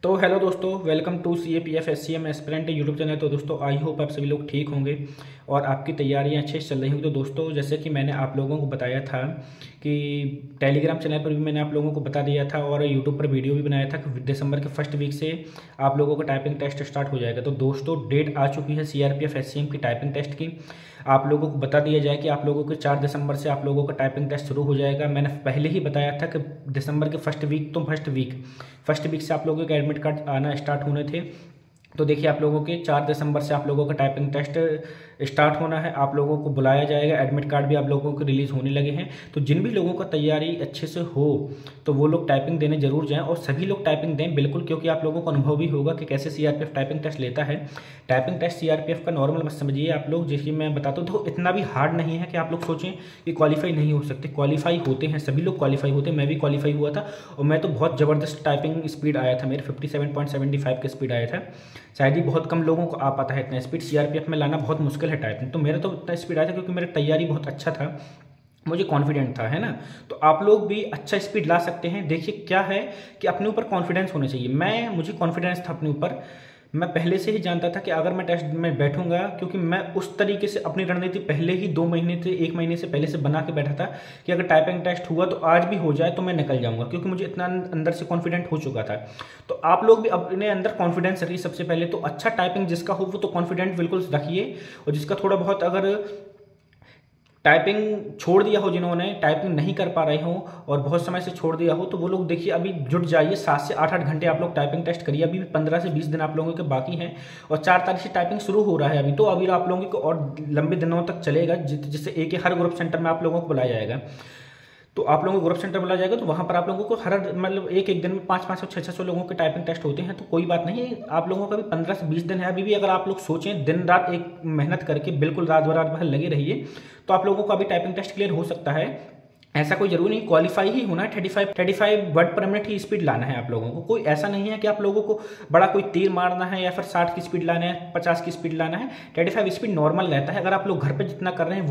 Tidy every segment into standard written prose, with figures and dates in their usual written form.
तो हेलो दोस्तों, welcome to CAPF-SCM aspirant YouTube channel. तो दोस्तों आई होप आप सभी लोग ठीक होंगे और आपकी तैयारियां अच्छे से चल रही होंगी। तो दोस्तों जैसे कि मैंने आप लोगों को बताया था कि टेलीग्राम चैनल पर भी मैंने आप लोगों को बता दिया था और यूट्यूब पर वीडियो भी बनाया था कि दिसंबर के फर्स्ट वीक से आप लोगों का टाइपिंग टेस्ट स्टार्ट हो जाएगा। तो दोस्तों डेट आ चुकी है CRPF-SCM की टाइपिंग टेस्ट की। आप लोगों को बता दिया जाए कि आप लोगों के 4 दिसंबर से आप लोगों का टाइपिंग टेस्ट शुरू हो जाएगा। मैंने पहले ही बताया था कि दिसंबर के फर्स्ट वीक से आप लोगों के एडमिट कार्ड आना स्टार्ट होने थे। तो देखिए आप लोगों के 4 दिसंबर से आप लोगों का टाइपिंग टेस्ट स्टार्ट होना है। आप लोगों को बुलाया जाएगा, एडमिट कार्ड भी आप लोगों को रिलीज़ होने लगे हैं। तो जिन भी लोगों का तैयारी अच्छे से हो तो वो लोग टाइपिंग देने जरूर जाएं और सभी लोग टाइपिंग दें बिल्कुल, क्योंकि आप लोगों को अनुभव भी होगा कि कैसे CRPF टाइपिंग टेस्ट लेता है। टाइपिंग टेस्ट CRPF का नॉर्मल मत समझिए आप लोग, जैसे मैं बताता हूँ तो इतना भी हार्ड नहीं है कि आप लोग सोचें कि क्वालिफाई नहीं हो सकते। क्वालिफाई होते हैं, सभी लोग क्वालिफाई होते हैं। मैं भी क्वालिफाई हुआ था और मैं तो बहुत ज़बरदस्त टाइपिंग स्पीड आया था, मेरे 57.75 का स्पीड आया था। शायद ही बहुत कम लोगों को आ पाता है इतना स्पीड। CRPF में लाना बहुत मुश्किल है टाइपिंग, तो मेरा तो इतना स्पीड आया था क्योंकि मेरा तैयारी बहुत अच्छा था, मुझे कॉन्फिडेंट था, है ना। तो आप लोग भी अच्छा स्पीड ला सकते हैं। देखिए क्या है कि अपने ऊपर कॉन्फिडेंस होना चाहिए। मुझे कॉन्फिडेंस था अपने ऊपर। मैं पहले से ही जानता था कि अगर मैं टेस्ट में बैठूंगा, क्योंकि मैं उस तरीके से अपनी रणनीति पहले ही 2 महीने से 1 महीने से पहले से बना के बैठा था कि अगर टाइपिंग टेस्ट हुआ तो आज भी हो जाए तो मैं निकल जाऊंगा, क्योंकि मुझे इतना अंदर से कॉन्फिडेंट हो चुका था। तो आप लोग भी अपने अंदर कॉन्फिडेंस रखिए। सबसे पहले तो अच्छा टाइपिंग जिसका हो वो तो कॉन्फिडेंट बिल्कुल रखिए, और जिसका थोड़ा बहुत अगर टाइपिंग छोड़ दिया हो, जिन्होंने टाइपिंग नहीं कर पा रहे हो और बहुत समय से छोड़ दिया हो, तो वो लोग देखिए अभी जुट जाइए। 7 से 8 घंटे आप लोग टाइपिंग टेस्ट करिए। अभी 15 से 20 दिन आप लोगों के बाकी हैं और 4 तारीख से टाइपिंग शुरू हो रहा है अभी। तो अभी आप लोगों को और लंबे दिनों तक चलेगा, जिससे एक हर ग्रुप सेंटर में आप लोगों को बुलाया जाएगा। तो आप लोगों को ग्रुप सेंटर बुलाया जाएगा, तो वहाँ पर आप लोगों को हर मतलब एक दिन में 500 600 लोगों के टाइपिंग टेस्ट होते हैं। तो कोई बात नहीं है, आप लोगों का भी 15 से 20 दिन है अभी भी। अगर आप लोग सोचें दिन रात एक मेहनत करके बिल्कुल रात भर लगे रहिए तो आप लोगों का भी टाइपिंग टेस्ट क्लियर हो सकता है। ऐसा कोई जरूरी नहीं क्वालिफाई ही होना है। 35 वर्ड पर मिनट ही स्पीड लाना है आप लोगों को। कोई ऐसा नहीं है कि आप लोगों को बड़ा कोई तीर मारना है या फिर 60 की स्पीड लाना है, 50 की स्पीड लाना है। 35 स्पीड नॉर्मल रहता है। अगर आप लोग घर पे जितना कर रहे हैं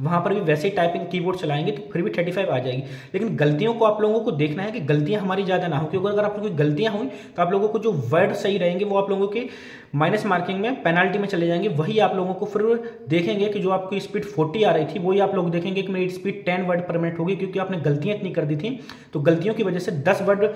वहाँ पर भी वैसे ही टाइपिंग कीबोर्ड चलाएंगे तो फिर भी 35 आ जाएगी। लेकिन गलतियों को आप लोगों को देखना है कि गलतियां हमारी ज़्यादा ना हो, क्योंकि अगर आप लोगों की गलतियां हुई तो आप लोगों को जो वर्ड सही रहेंगे वो आप लोगों के माइनस मार्किंग में पेनाल्टी में चले जाएंगे। वही आप लोगों को फिर देखेंगे कि जो आपकी स्पीड 40 आ रही थी वही आप लोग देखेंगे कि मेरी स्पीड 10 वर्ड पर मिनट होगी, क्योंकि आपने गलतियां इतनी कर दी थी। तो गलतियों की वजह से 10 वर्ड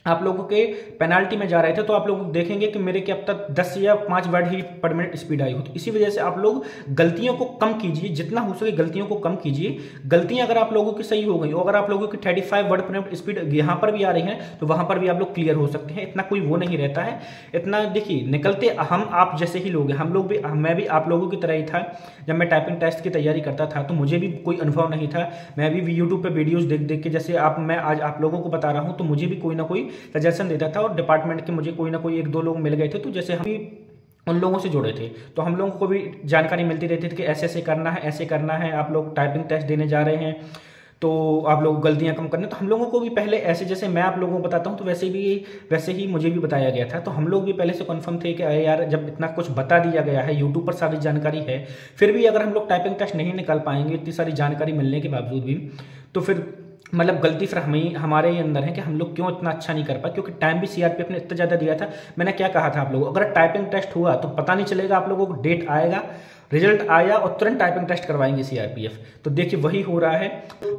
आप लोगों के पेनाल्टी में जा रहे थे। तो आप लोग देखेंगे कि मेरे के अब तक 10 या 5 वर्ड ही पर मिनट स्पीड आई हो। तो इसी वजह से आप लोग गलतियों को कम कीजिए, जितना हो सके गलतियों को कम कीजिए। गलतियां अगर आप लोगों की सही हो गई, अगर आप लोगों की 35 वर्ड पर मिनट स्पीड यहाँ पर भी आ रही है तो वहां पर भी आप लोग क्लियर हो सकते हैं। इतना कोई वो नहीं रहता है। इतना देखिए निकलते हम आप जैसे ही लोग हैं। हम लोग भी, मैं भी आप लोगों की तरह ही था। जब मैं टाइपिंग टेस्ट की तैयारी करता था तो मुझे भी कोई अनुभव नहीं था। मैं भी यूट्यूब पर वीडियोज देख देख के, जैसे मैं आज आप लोगों को बता रहा हूँ, तो मुझे भी कोई ना कोई सजेशन देता था और डिपार्टमेंट के मुझे कोई ना कोई 1-2 लोग मिल गए थे। तो जैसे हम उन लोगों से जुड़े थे तो हम लोगों को भी जानकारी मिलती रहती थी कि ऐसे ऐसे करना है, ऐसे करना है। आप लोग टाइपिंग टेस्ट देने जा रहे हैं तो आप लोग गलतियां कम करने। तो हम लोगों को भी पहले ऐसे, जैसे मैं आप लोगों को बताता हूं तो वैसे ही मुझे भी बताया गया था। तो हम लोग भी पहले से कन्फर्म थे कि अरे यार, जब इतना कुछ बता दिया गया है, यूट्यूब पर सारी जानकारी है, फिर भी अगर हम लोग टाइपिंग टेस्ट नहीं निकाल पाएंगे इतनी सारी जानकारी मिलने के बावजूद भी, तो फिर मतलब गलती फिर हमारे ही अंदर है कि हम लोग क्यों इतना अच्छा नहीं कर पाए। क्योंकि टाइम भी CRPF ने इतना ज़्यादा दिया था। मैंने क्या कहा था आप लोगों को, अगर टाइपिंग टेस्ट हुआ तो पता नहीं चलेगा आप लोगों को, डेट आएगा, रिजल्ट आया और तुरंत टाइपिंग टेस्ट करवाएंगे CRPF। तो देखिए वही हो रहा है।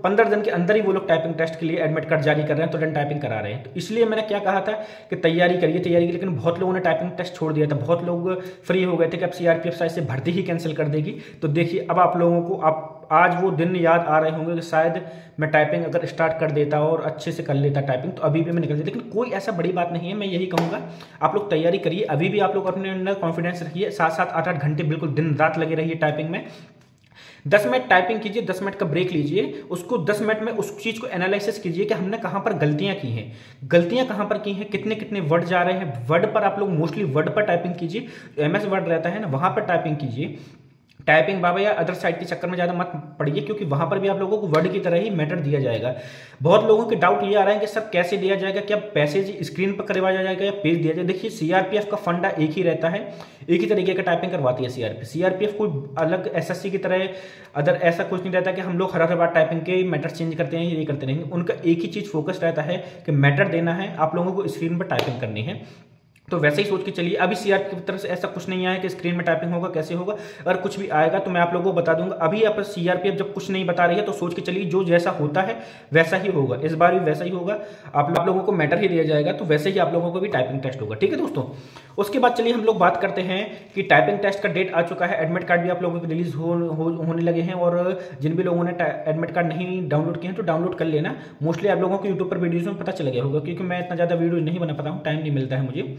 15 दिन के अंदर ही वो लोग टाइपिंग टेस्ट के लिए एडमिट कार्ड जारी कर रहे हैं, तुरंत टाइपिंग करा रहे हैं। तो इसलिए मैंने क्या कहा था कि तैयारी करिए। लेकिन बहुत लोगों ने टाइपिंग टेस्ट छोड़ दिया था। बहुत लोग फ्री हो गए थे कि अब CRPF शायद से भर्ती ही कैंसिल कर देगी। तो देखिए अब आप लोगों को आज वो दिन याद आ रहे होंगे कि शायद मैं टाइपिंग अगर स्टार्ट कर देता और अच्छे से कर लेता टाइपिंग तो अभी भी मैं निकल देता। लेकिन कोई ऐसा बड़ी बात नहीं है। मैं यही कहूँगा आप लोग तैयारी करिए। अभी भी आप लोग अपने अंदर कॉन्फिडेंस रखिए। 7-7 8-8 घंटे बिल्कुल दिन रात लगे रहिए टाइपिंग में। 10 मिनट टाइपिंग कीजिए, 10 मिनट का ब्रेक लीजिए। उसको 10 मिनट में उस चीज़ को एनालिसिस कीजिए कि हमने कहाँ पर गलतियाँ की हैं, गलतियाँ कहाँ पर की हैं, कितने कितने वर्ड जा रहे हैं। वर्ड पर आप लोग मोस्टली वर्ड पर टाइपिंग कीजिए। MS वर्ड रहता है ना, वहाँ पर टाइपिंग कीजिए। टाइपिंग बाबा या अदर साइट के चक्कर में ज़्यादा मत पड़िए, क्योंकि वहां पर भी आप लोगों को वर्ड की तरह ही मैटर दिया जाएगा। बहुत लोगों के डाउट ये आ रहा है कि सर कैसे दिया जाएगा, क्या पैसेज स्क्रीन पर करवाया जाएगा या पेज दिया जाएगा। देखिए सीआरपीएफ का फंडा एक ही रहता है, एक ही तरीके का टाइपिंग करवाती है सीआरपीएफ कोई अलग एसएससी की तरह अदर ऐसा कुछ नहीं रहता कि हम लोग हर बार टाइपिंग के मैटर चेंज करते हैं, ये करते रहेंगे। उनका एक ही चीज़ फोकस रहता है कि मैटर देना है, आप लोगों को स्क्रीन पर टाइपिंग करनी है। तो वैसे ही सोच के चलिए। अभी सीआरपीएफ की तरफ से ऐसा कुछ नहीं आया कि स्क्रीन में टाइपिंग होगा, कैसे होगा। अगर कुछ भी आएगा तो मैं आप लोगों को बता दूंगा। अभी आप सीआरपीएफ जब कुछ नहीं बता रही है तो सोच के चलिए जो जैसा होता है वैसा ही होगा, इस बार भी वैसा ही होगा। आप लोगों को मैटर ही दिया जाएगा, तो वैसे ही आप लोगों को भी टाइपिंग टेस्ट होगा। ठीक है दोस्तों, उसके बाद चलिए हम लोग बात करते हैं कि टाइपिंग टेस्ट का डेट आ चुका है, एडमिट कार्ड भी आप लोगों के रिलीज होने लगे हैं। और जिन भी लोगों ने एडमिट कार्ड नहीं डाउनलोड किए हैं तो डाउनलोड कर लेना। मोस्टली आप लोगों को यूट्यूब पर वीडियोज में पता चल गया होगा, क्योंकि मैं इतना ज़्यादा वीडियो नहीं बना पाता हूँ, टाइम नहीं मिलता है मुझे।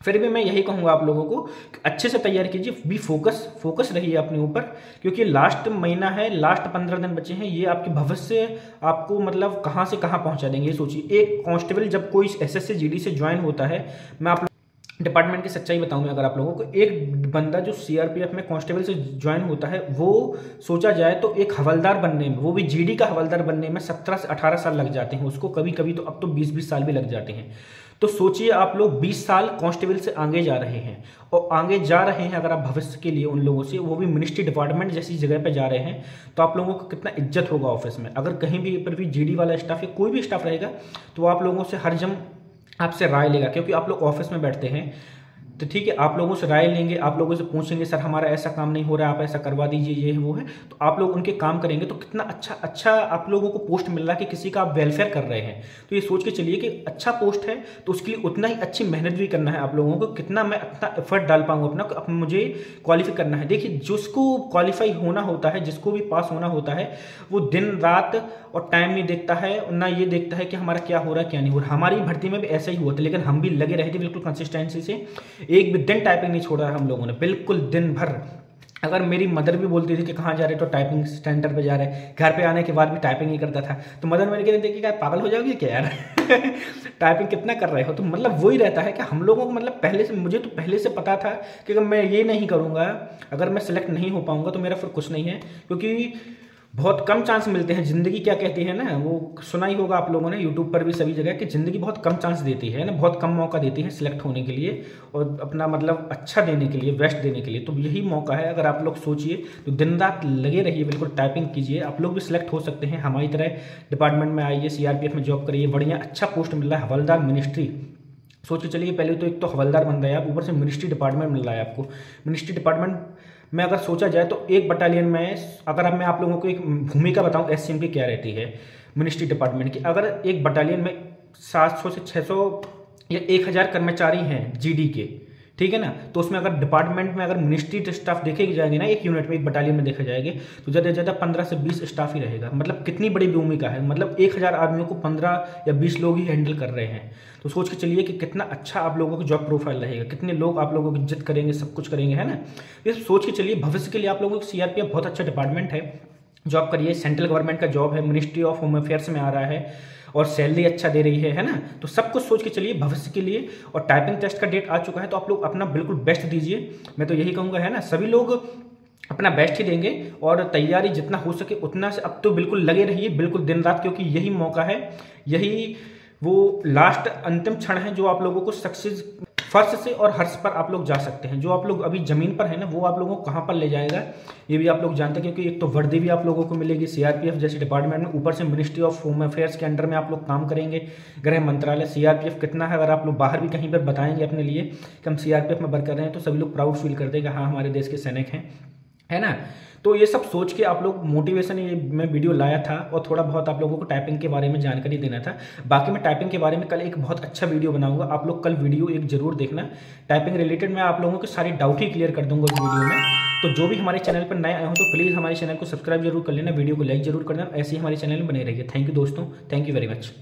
फिर भी मैं यही कहूँगा आप लोगों को अच्छे से तैयारी कीजिए, बी फोकस रहिए अपने ऊपर, क्योंकि लास्ट महीना है, लास्ट 15 दिन बचे हैं। ये आपके भविष्य आपको मतलब कहाँ से कहाँ पहुँचा देंगे, ये सोचिए। एक कांस्टेबल जब कोई एसएससी जीडी से ज्वाइन होता है, मैं आप डिपार्टमेंट की सच्चाई बताऊं मैं अगर आप लोगों को, एक बंदा जो सीआरपीएफ में कांस्टेबल से ज्वाइन होता है, वो सोचा जाए तो एक हवलदार बनने में, वो भी जीडी का हवलदार बनने में 17 से 18 साल लग जाते हैं उसको, कभी कभी तो अब तो 20-20 साल भी लग जाते हैं। तो सोचिए आप लोग 20 साल कांस्टेबल से आगे जा रहे हैं, और आगे जा रहे हैं अगर आप भविष्य के लिए उन लोगों से, वो भी मिनिस्ट्री डिपार्टमेंट जैसी जगह पे जा रहे हैं, तो आप लोगों को कितना इज्जत होगा ऑफिस में। अगर कहीं भी पर भी जीडी वाला स्टाफ या कोई भी स्टाफ रहेगा तो आप लोगों से हर जम आपसे राय लेगा, क्योंकि आप लोग ऑफिस में बैठते हैं। तो ठीक है, आप लोगों से राय लेंगे, आप लोगों से पूछेंगे सर हमारा ऐसा काम नहीं हो रहा है, आप ऐसा करवा दीजिए, ये है वो है। तो आप लोग उनके काम करेंगे तो कितना अच्छा आप लोगों को पोस्ट मिल रहा है कि किसी का आप वेलफेयर कर रहे हैं। तो ये सोच के चलिए कि अच्छा पोस्ट है तो उसके लिए उतना ही अच्छी मेहनत भी करना है आप लोगों को, कितना मैं अपना एफर्ट डाल पाऊँ अपना मुझे क्वालिफाई करना है। देखिए जिसको क्वालिफाई होना होता है, जिसको भी पास होना होता है, वो दिन रात और टाइम नहीं देखता है, ना ये देखता है कि हमारा क्या हो रहा है क्या नहीं हो रहा। हमारी भर्ती में भी ऐसा ही हुआ था, लेकिन हम भी लगे रहे थे बिल्कुल कंसिस्टेंसी से, एक भी दिन टाइपिंग नहीं छोड़ा हम लोगों ने, बिल्कुल दिन भर। अगर मेरी मदर भी बोलती थी कि कहाँ जा रहे तो टाइपिंग सेंटर पे जा रहे, घर पे आने के बाद भी टाइपिंग ही करता था, तो मदर मेरे कहते देखिए क्या पागल हो जाओगे क्या यार टाइपिंग कितना कर रहे हो। तो मतलब वही रहता है कि हम लोगों को मतलब पहले से, मुझे तो पहले से पता था कि अगर मैं ये नहीं करूँगा, अगर मैं सिलेक्ट नहीं हो पाऊँगा तो मेरा फिर कुछ नहीं है, क्योंकि बहुत कम चांस मिलते हैं। जिंदगी क्या कहती है ना, वो सुना ही होगा आप लोगों ने यूट्यूब पर भी सभी जगह, कि जिंदगी बहुत कम चांस देती है ना, बहुत कम मौका देती है सिलेक्ट होने के लिए और अपना मतलब अच्छा देने के लिए, बेस्ट देने के लिए। तो यही मौका है, अगर आप लोग सोचिए तो दिन रात लगे रहिए, बिल्कुल टाइपिंग कीजिए, आप लोग भी सिलेक्ट हो सकते हैं। हमारी तरह डिपार्टमेंट में आइए, सीआरपीएफ में जॉब करिए, बढ़िया अच्छा पोस्ट मिल रहा है, हवलदार मिनिस्ट्री। सोच के चलिए, पहले तो एक तो हवलदार बन रहा है आप, ऊपर से मिनिस्ट्री डिपार्टमेंट मिल रहा है आपको। मिनिस्ट्री डिपार्टमेंट में अगर सोचा जाए तो एक बटालियन में, अगर अब मैं आप लोगों को एक भूमिका बताऊं एससीएम की क्या रहती है मिनिस्ट्री डिपार्टमेंट की, अगर एक बटालियन में 700 से 600 या 1000 कर्मचारी हैं जीडी के, ठीक है ना, तो उसमें अगर डिपार्टमेंट में अगर मिनिस्ट्री स्टाफ देखे जाएंगे ना, एक यूनिट में, एक बटालियन में देखे जाएंगे, तो ज़्यादा से ज़्यादा 15 से 20 स्टाफ ही रहेगा। मतलब कितनी बड़ी भूमिका है, मतलब 1000 आदमियों को 15 या 20 लोग ही हैंडल कर रहे हैं। तो सोच के चलिए कि कितना अच्छा आप लोगों का जॉब प्रोफाइल रहेगा, कितने लोग आप लोगों की इज्जत करेंगे, सब कुछ करेंगे, है ना। ये सोच के चलिए, भविष्य के लिए आप लोगों को सीआरपीएफ बहुत अच्छा डिपार्टमेंट है, जॉब करिए। सेंट्रल गवर्नमेंट का जॉब है, मिनिस्ट्री ऑफ होम अफेयर्स में आ रहा है और सैलरी अच्छा दे रही है ना। तो सब कुछ सोच के चलिए भविष्य के लिए। और टाइपिंग टेस्ट का डेट आ चुका है, तो आप लोग अपना बिल्कुल बेस्ट दीजिए, मैं तो यही कहूँगा, है ना। सभी लोग अपना बेस्ट ही देंगे और तैयारी जितना हो सके उतना से अब तो बिल्कुल लगे रहिए, बिल्कुल दिन रात, क्योंकि यही मौका है, यही वो लास्ट अंतिम क्षण है जो आप लोगों को सक्सेस फर्श से और हर्ष पर आप लोग जा सकते हैं। जो आप लोग अभी जमीन पर है ना, वो आप लोगों को कहाँ पर ले जाएगा ये भी आप लोग जानते हैं, क्योंकि एक तो वर्दी भी आप लोगों को मिलेगी सीआरपीएफ जैसे डिपार्टमेंट में, ऊपर से मिनिस्ट्री ऑफ होम अफेयर्स के अंडर में आप लोग काम करेंगे, गृह मंत्रालय। सीआरपीएफ कितना है, अगर आप लोग बाहर भी कहीं पर बताएंगे अपने लिए कि हम सीआरपीएफ में वर्क कर रहे हैं, तो सभी लोग प्राउड फील करते हैं कि हाँ हमारे देश के सैनिक हैं, है ना। तो ये सब सोच के आप लोग मोटिवेशन, ये मैं वीडियो लाया था और थोड़ा बहुत आप लोगों को टाइपिंग के बारे में जानकारी देना था। बाकी मैं टाइपिंग के बारे में कल एक बहुत अच्छा वीडियो बनाऊंगा, आप लोग कल वीडियो एक जरूर देखना। टाइपिंग रिलेटेड मैं आप लोगों के सारे डाउट ही क्लियर कर दूंगा उस वीडियो में। तो जो भी हमारे चैनल पर नए आए हो तो प्लीज़ हमारे चैनल को सब्सक्राइब जरूर कर लेना, वीडियो को लाइक जरूर कर देना, ऐसे ही हमारे चैनल में बने रहिए। थैंक यू दोस्तों, थैंक यू वेरी मच।